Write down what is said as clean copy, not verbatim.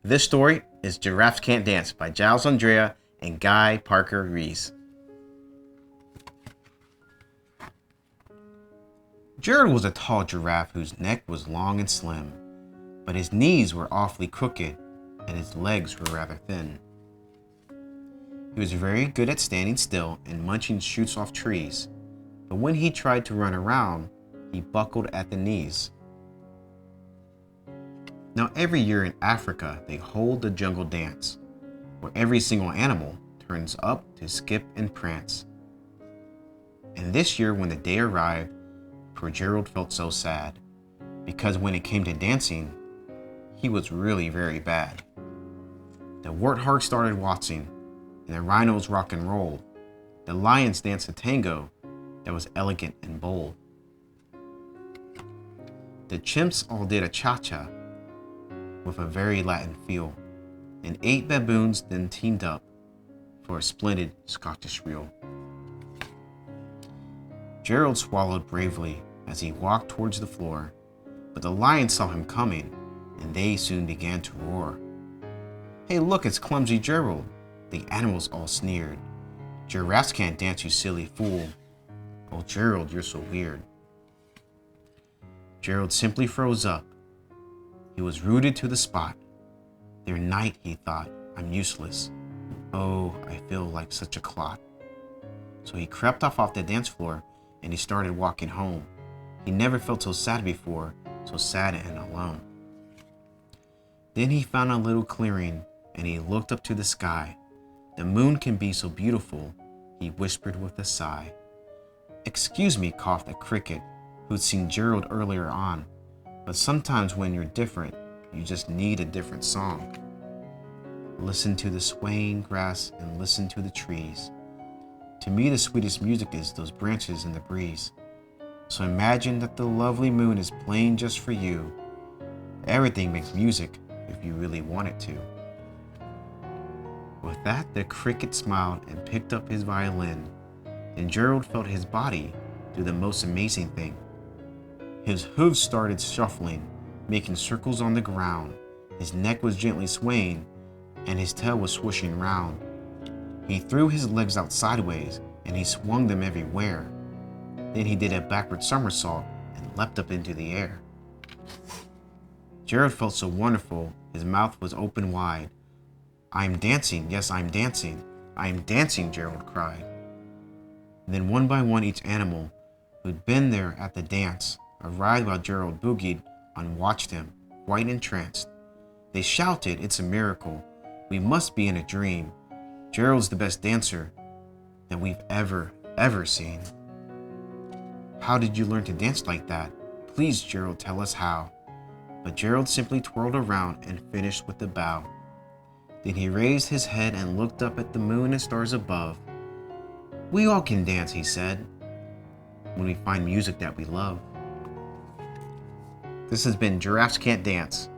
This story is Giraffes Can't Dance by Giles Andrea and Guy Parker Rees. Gerald was a tall giraffe whose neck was long and slim, but his knees were awfully crooked and his legs were rather thin. He was very good at standing still and munching shoots off trees, but when he tried to run around, he buckled at the knees. Now every year in Africa they hold the jungle dance, where every single animal turns up to skip and prance. And this year when the day arrived, poor Gerald felt so sad, because when it came to dancing, he was really very bad. The warthog started waltzing, and the rhinos rock and rolled. The lions danced a tango that was elegant and bold. The chimps all did a cha-cha with a very Latin feel, and 8 baboons then teamed up for a splendid Scottish reel. Gerald swallowed bravely as he walked towards the floor, but the lions saw him coming, and they soon began to roar. "Hey look, it's clumsy Gerald," the animals all sneered. "Giraffes can't dance, you silly fool. Oh Gerald, you're so weird." Gerald simply froze up. He was rooted to the spot. "They're night," he thought. "I'm useless. Oh, I feel like such a clot." So he crept off the dance floor and he started walking home. He never felt so sad before, so sad and alone. Then he found a little clearing and he looked up to the sky. "The moon can be so beautiful," he whispered with a sigh. "Excuse me," coughed a cricket who'd seen Gerald earlier on, "but sometimes when you're different, you just need a different song. Listen to the swaying grass and listen to the trees. To me the sweetest music is those branches in the breeze. So imagine that the lovely moon is playing just for you. Everything makes music if you really want it to." With that, the cricket smiled and picked up his violin. Then Gerald felt his body do the most amazing thing. His hooves started shuffling, making circles on the ground. His neck was gently swaying, and his tail was swooshing round. He threw his legs out sideways, and he swung them everywhere. Then he did a backward somersault and leapt up into the air. Gerald felt so wonderful, his mouth was open wide. "I'm dancing, yes, I'm dancing. I'm dancing," Gerald cried. And then one by one each animal who'd been there at the dance arrived while Gerald boogied and watched him, quite entranced. They shouted, "It's a miracle. We must be in a dream. Gerald's the best dancer that we've ever seen. How did you learn to dance like that? Please, Gerald, tell us how." But Gerald simply twirled around and finished with a bow. Then he raised his head and looked up at the moon and stars above. "We all can dance," he said, "when we find music that we love." This has been Giraffes Can't Dance